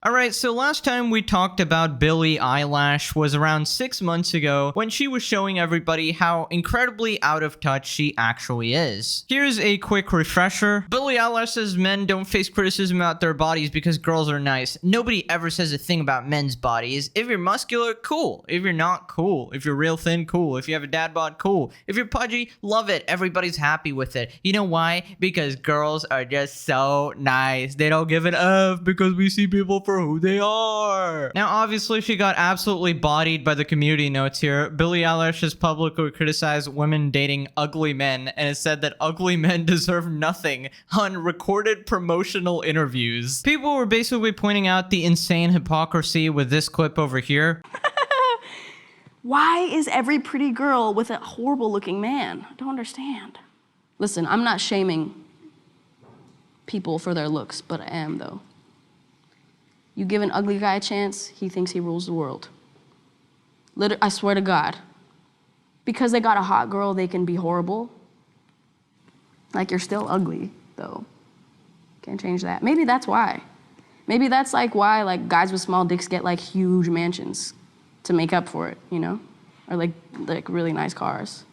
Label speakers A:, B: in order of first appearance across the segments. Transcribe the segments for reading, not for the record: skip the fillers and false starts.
A: Alright, so last time we talked about Billie Eilish was around 6 months ago when she was showing everybody how incredibly out of touch she actually is. Here's a quick refresher. Billie Eilish says men don't face criticism about their bodies because girls are nice. Nobody ever says a thing about men's bodies. If you're muscular, cool. If you're not, cool. If you're real thin, cool. If you have a dad bod, cool. If you're pudgy, love it. Everybody's happy with it. You know why? Because girls are just so nice. They don't give an F because we see people for who they are. Now, obviously, she got absolutely bodied by the community notes here. Billie Eilish has publicly criticized women dating ugly men and has said that ugly men deserve nothing on recorded promotional interviews. People were basically pointing out the insane hypocrisy with this clip over here.
B: Why is every pretty girl with a horrible looking man? I don't understand. Listen, I'm not shaming people for their looks, but I am though. You give an ugly guy a chance, he thinks he rules the world. I swear to God. Because they got a hot girl, they can be horrible. Like, you're still ugly, though. Can't change that. Maybe that's why. Maybe that's like why like guys with small dicks get like huge mansions to make up for it, you know? Or like really nice cars.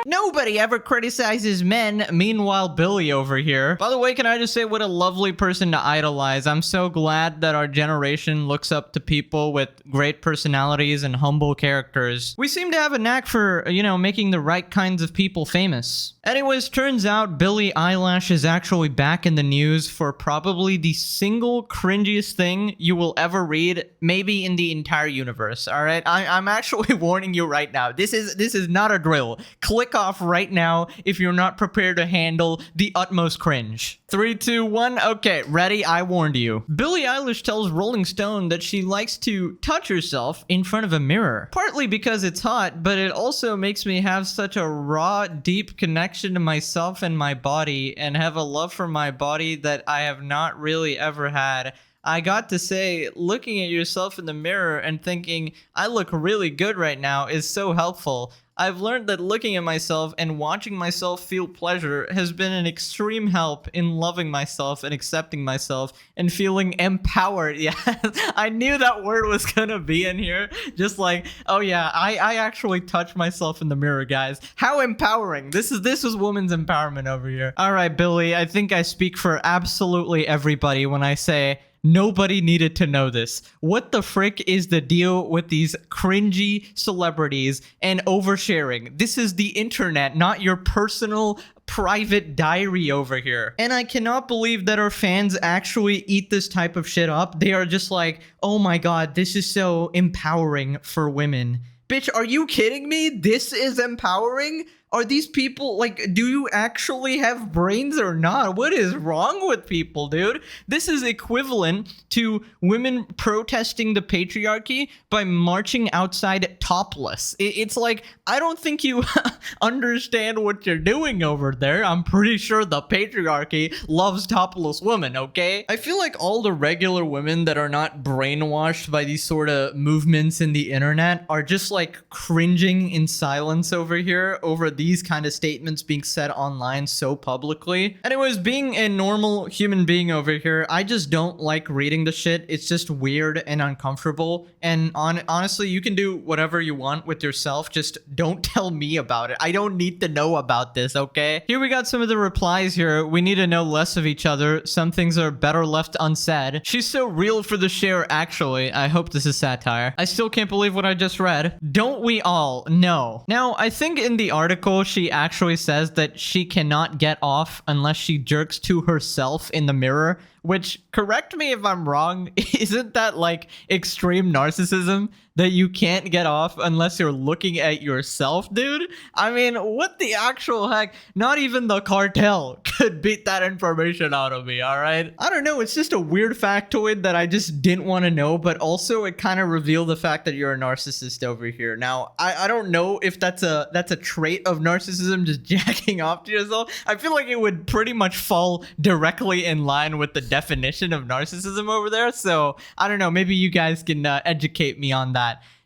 A: Nobody ever criticizes men. Meanwhile, Billie over here. By the way, can I just say what a lovely person to idolize. I'm so glad that our generation looks up to people with great personalities and humble characters. We seem to have a knack for, making the right kinds of people famous. Anyways, turns out Billie Eilish is actually back in the news for probably the single cringiest thing you will ever read, maybe in the entire universe, alright? I'm actually warning you right now. This is not a drill. Click off right now if you're not prepared to handle the utmost cringe. 3, 2, 1, okay, ready? I warned you. Billie Eilish tells Rolling Stone that she likes to touch herself in front of a mirror. Partly because it's hot, but it also makes me have such a raw, deep connection to myself and my body, and have a love for my body that I have not really ever had. I got to say, looking at yourself in the mirror and thinking, I look really good right now is so helpful. I've learned that looking at myself and watching myself feel pleasure has been an extreme help in loving myself and accepting myself and feeling empowered. Yeah, I knew that word was gonna be in here. Just like, oh yeah, I actually touch myself in the mirror, guys. How empowering. This is women's empowerment over here. All right, Billie, I think I speak for absolutely everybody when I say nobody needed to know this. What the frick is the deal with these cringy celebrities and oversharing? This is the internet, not your personal private diary over here. And I cannot believe that our fans actually eat this type of shit up. They are just like, oh my god, this is so empowering for women. Bitch, are you kidding me? This is empowering? Are these people, like, do you actually have brains or not? What is wrong with people, dude? This is equivalent to women protesting the patriarchy by marching outside topless. It's like, I don't think you understand what you're doing over there. I'm pretty sure the patriarchy loves topless women, okay? I feel like all the regular women that are not brainwashed by these sort of movements in the internet are just like cringing in silence over here over these kind of statements being said online so publicly. Anyways, being a normal human being over here, I just don't like reading the shit. It's just weird and uncomfortable. And honestly, you can do whatever you want with yourself. Just don't tell me about it. I don't need to know about this, okay? Here we got some of the replies here. We need to know less of each other. Some things are better left unsaid. She's so real for the share, actually. I hope this is satire. I still can't believe what I just read. Don't we all? No. Now, I think in the article, she actually says that she cannot get off unless she jerks to herself in the mirror, which, correct me if I'm wrong, isn't that like extreme narcissism? That you can't get off unless you're looking at yourself, dude? I mean, what the actual heck? Not even the cartel could beat that information out of me, alright? I don't know, it's just a weird factoid that I just didn't want to know, but also it kind of revealed the fact that you're a narcissist over here. Now, I don't know if that's a trait of narcissism, just jacking off to yourself. I feel like it would pretty much fall directly in line with the definition of narcissism over there, so I don't know, maybe you guys can educate me on that.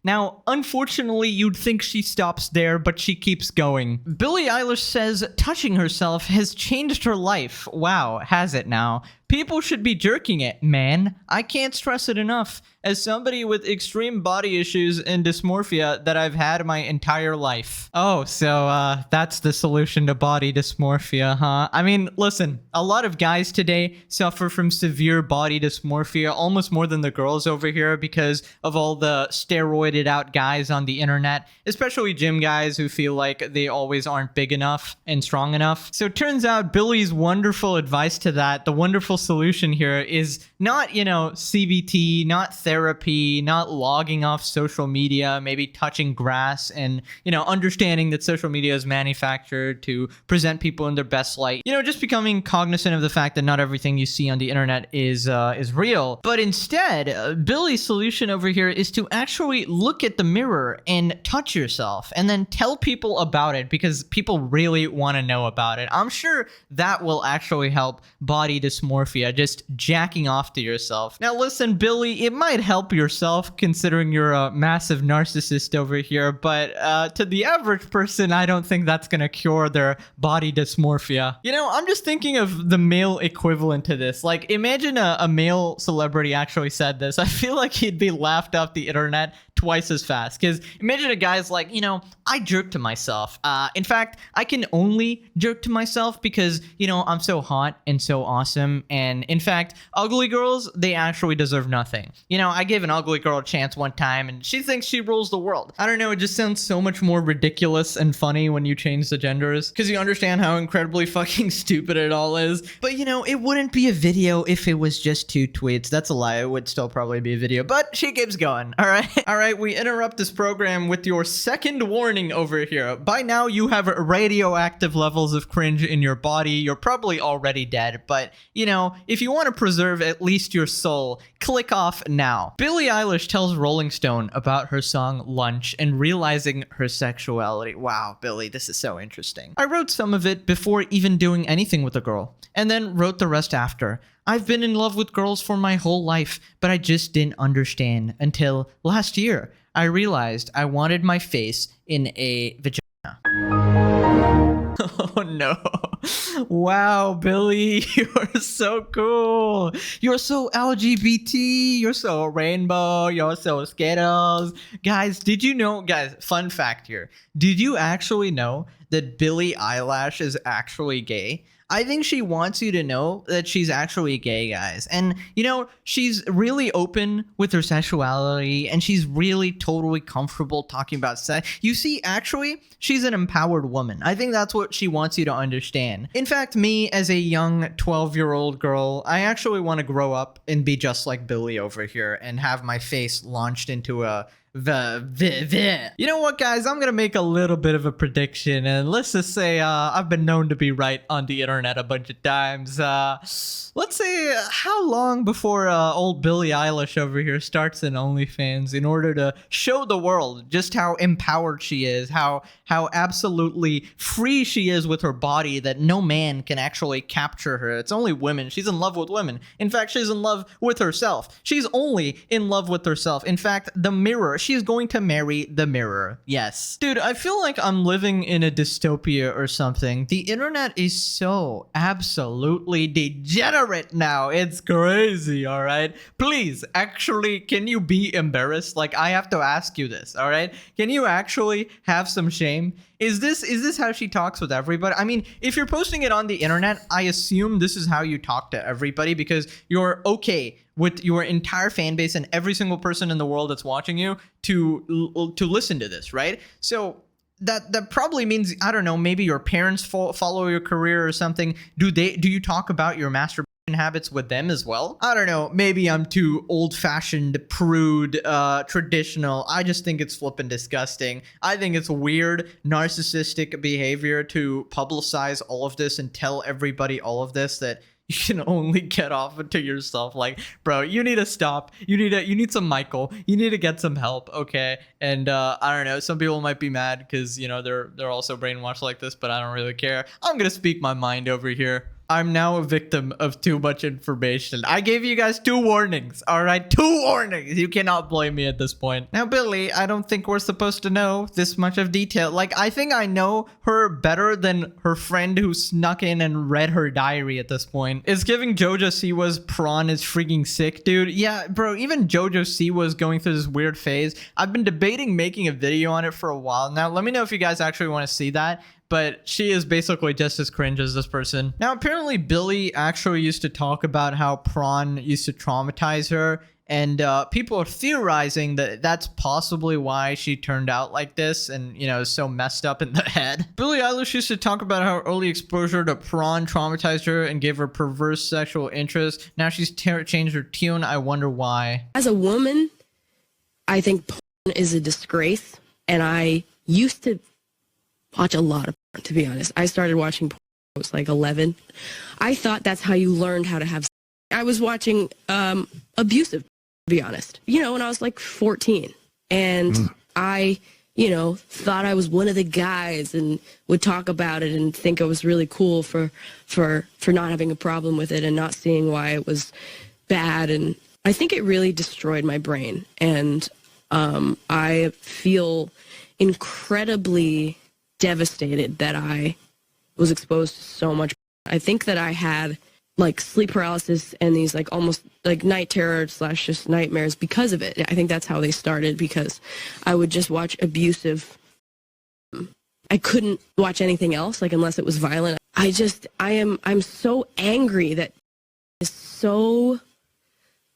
A: Now, unfortunately, you'd think she stops there, but she keeps going. Billie Eilish says touching herself has changed her life. Wow, has it now? People should be jerking it, man. I can't stress it enough. As somebody with extreme body issues and dysmorphia that I've had my entire life. Oh, so that's the solution to body dysmorphia, huh? I mean, listen, a lot of guys today suffer from severe body dysmorphia, almost more than the girls over here because of all the steroided out guys on the internet, especially gym guys who feel like they always aren't big enough and strong enough. So it turns out Billie's wonderful advice to that, the wonderful solution here is not, CBT, not therapy, not logging off social media, maybe touching grass and, understanding that social media is manufactured to present people in their best light. Just becoming cognizant of the fact that not everything you see on the internet is real. But instead, Billie's solution over here is to actually look at the mirror and touch yourself and then tell people about it because people really want to know about it. I'm sure that will actually help body dysmorphia, just jacking off to yourself. Now listen, Billie, it might help yourself considering you're a massive narcissist over here, but to the average person, I don't think that's gonna cure their body dysmorphia. I'm just thinking of the male equivalent to this. Like, imagine a male celebrity actually said this. I feel like he'd be laughed off the internet twice as fast. Because imagine a guy's like, I jerk to myself. In fact, I can only jerk to myself because, I'm so hot and so awesome. And in fact, ugly girls, they actually deserve nothing. I gave an ugly girl a chance one time and she thinks she rules the world. I don't know, it just sounds so much more ridiculous and funny when you change the genders. Because you understand how incredibly fucking stupid it all is. But it wouldn't be a video if it was just 2 tweets. That's a lie. It would still probably be a video. But she keeps going. All right. All right. We interrupt this program with your second warning over here. By now, you have radioactive levels of cringe in your body. You're probably already dead. But, if you want to preserve at least your soul, click off now. Billie Eilish tells Rolling Stone about her song Lunch and realizing her sexuality. Wow, Billie, this is so interesting. I wrote some of it before even doing anything with a girl, and then wrote the rest after. I've been in love with girls for my whole life, but I just didn't understand until last year. I realized I wanted my face in a vagina. Oh no. Wow, Billie, you're so cool. You're so LGBT. You're so rainbow. You're so Skittles. Guys, did you know, fun fact here. Did you actually know that Billie Eilish is actually gay? I think she wants you to know that she's actually gay, guys. And, she's really open with her sexuality and she's really totally comfortable talking about sex. You see, actually, she's an empowered woman. I think that's what she wants you to understand. In fact, me as a young 12-year-old girl, I actually want to grow up and be just like Billie over here and have my face launched into a You know what, guys? I'm gonna make a little bit of a prediction, and let's just say I've been known to be right on the internet a bunch of times. Let's say how long before old Billie Eilish over here starts an OnlyFans in order to show the world just how empowered she is, how absolutely free she is with her body, that no man can actually capture her. It's only women. She's in love with women. In fact, she's in love with herself. She's only in love with herself. In fact, the mirror. She's going to marry the mirror. Yes. Dude, I feel like I'm living in a dystopia or something. The internet is so absolutely degenerate now. It's crazy, all right? Please, actually, can you be embarrassed? Like, I have to ask you this, all right? Can you actually have some shame? Is this how she talks with everybody? I mean, if you're posting it on the internet, I assume this is how you talk to everybody because you're okay with your entire fan base and every single person in the world that's watching you to listen to this, right? So that probably means, I don't know, maybe your parents follow your career or something. Do you talk about your masturbation habits with them as well? I don't know, maybe I'm too old-fashioned, prude, traditional. I just think it's flippin' disgusting. I think it's weird, narcissistic behavior to publicize all of this and tell everybody all of this, that you can only get off to yourself. Like, bro, you need to stop. You need some Michael. You need to get some help, okay? And I don't know, some people might be mad because they're also brainwashed like this, but I don't really care. I'm gonna speak my mind over here. I'm now a victim of too much information. I gave you guys 2 warnings, all right? 2 warnings. You cannot blame me at this point. Now, Billie, I don't think we're supposed to know this much of detail. Like, I think I know her better than her friend who snuck in and read her diary at this point. It's giving JoJo Siwa's prawn is freaking sick, dude. Yeah, bro, even JoJo Siwa's going through this weird phase. I've been debating making a video on it for a while now. Let me know if you guys actually want to see that. But she is basically just as cringe as this person. Now, apparently, Billie actually used to talk about how prawn used to traumatize her. And people are theorizing that that's possibly why she turned out like this and, you know, is so messed up in the head. Billie Eilish used to talk about how early exposure to prawn traumatized her and gave her perverse sexual interest. Now she's changed her tune. I wonder why.
C: As a woman, I think porn is a disgrace. And I used to watch a lot of porn, to be honest. I started watching porn when I was like 11. I thought that's how you learned how to have sex. I was watching abusive, to be honest, you know, when I was like 14. And I, you know, thought I was one of the guys and would talk about it and think it was really cool for not having a problem with it and not seeing why it was bad. And I think it really destroyed my brain. And I feel incredibly devastated that I was exposed to so much. I think that I had like sleep paralysis and these like almost like night terror / just nightmares because of it. I think that's how they started, because I would just watch abusive. I couldn't watch anything else, like unless it was violent. I'm so angry that it's so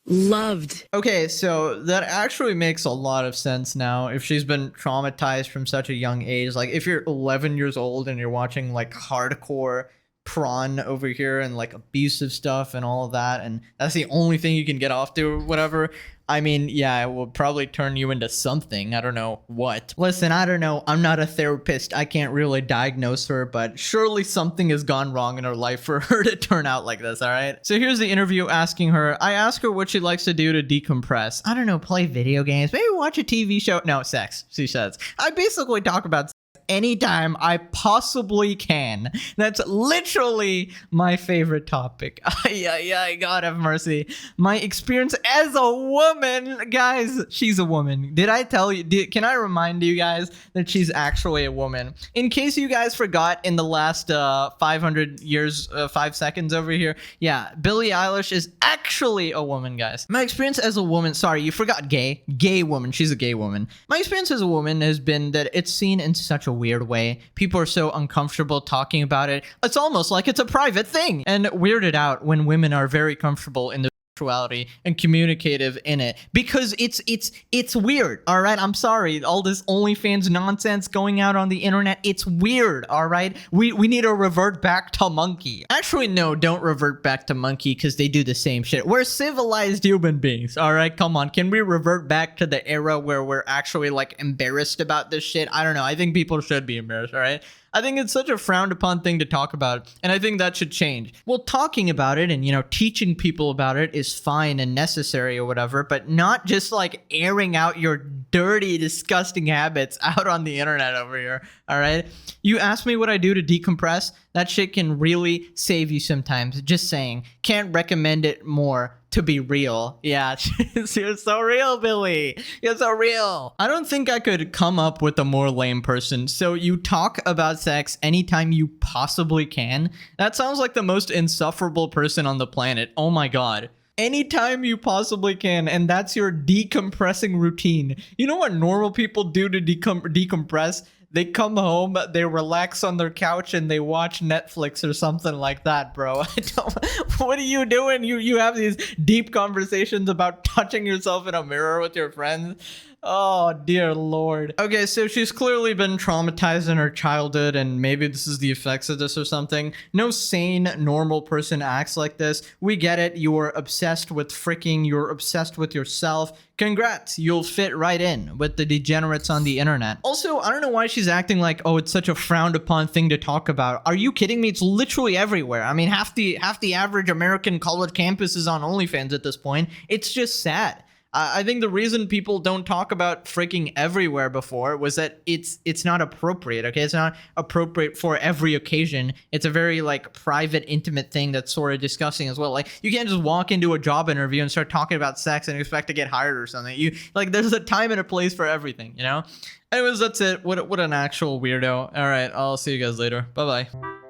C: loved.
A: Okay, so that actually makes a lot of sense now. If she's been traumatized from such a young age, like if you're 11 years old and you're watching like hardcore prawn over here and like abusive stuff and all of that, and that's the only thing you can get off to or whatever, I mean, yeah, it will probably turn you into something. I don't know what. Listen, I don't know. I'm not a therapist. I can't really diagnose her, but surely something has gone wrong in her life for her to turn out like this, all right? So here's the interview asking her. I ask her what she likes to do to decompress. I don't know, play video games, maybe watch a TV show. No, sex, she says. I basically talk about anytime I possibly can. That's literally my favorite topic. Yeah, God have mercy. My experience as a woman, guys, she's a woman. Did I tell you? Can I remind you guys that she's actually a woman? In case you guys forgot in the last 500 years, 5 seconds over here. Yeah, Billie Eilish is actually a woman, guys. My experience as a woman, sorry, you forgot gay woman. She's a gay woman. My experience as a woman has been that it's seen in such a weird way. People are so uncomfortable talking about it. It's almost like it's a private thing, and weirded out when women are very comfortable in their sexuality and communicative in it, because it's weird. All right, I'm sorry, all this OnlyFans nonsense going out on the internet, it's weird. All right, we need to revert back to monkey. Actually, no, don't revert back to monkey, because they do the same shit. We're civilized human beings. All right, come on, can we revert back to the era where we're actually like embarrassed about this shit? I don't know, I think people should be embarrassed. All right, I think it's such a frowned upon thing to talk about, and I think that should change. Well, talking about it and, you know, teaching people about it is fine and necessary or whatever, but not just like airing out your dirty, disgusting habits out on the internet over here, all right? You ask me what I do to decompress, that shit can really save you sometimes. Just saying. Can't recommend it more. To be real. Yeah, you're so real, Billie. You're so real. I don't think I could come up with a more lame person. So you talk about sex anytime you possibly can? That sounds like the most insufferable person on the planet. Oh my God. Anytime you possibly can, and that's your decompressing routine. You know what normal people do to decompress? They come home, they relax on their couch, and they watch Netflix or something like that, bro. What are you doing? You have these deep conversations about touching yourself in a mirror with your friends. Oh, dear Lord. Okay, so she's clearly been traumatized in her childhood, and maybe this is the effects of this or something. No sane, normal person acts like this. We get it. You're obsessed with freaking. You're obsessed with yourself. Congrats, you'll fit right in with the degenerates on the internet. Also, I don't know why she's acting like, oh, it's such a frowned upon thing to talk about. Are you kidding me? It's literally everywhere. I mean, half the average American college campus is on OnlyFans at this point. It's just sad. I think the reason people don't talk about freaking everywhere before was that it's not appropriate, okay? It's not appropriate for every occasion. It's a very like private, intimate thing that's sort of disgusting as well. Like you can't just walk into a job interview and start talking about sex and expect to get hired or something. You like there's a time and a place for everything, you know? Anyways, that's it. What an actual weirdo. All right, I'll see you guys later. Bye-bye.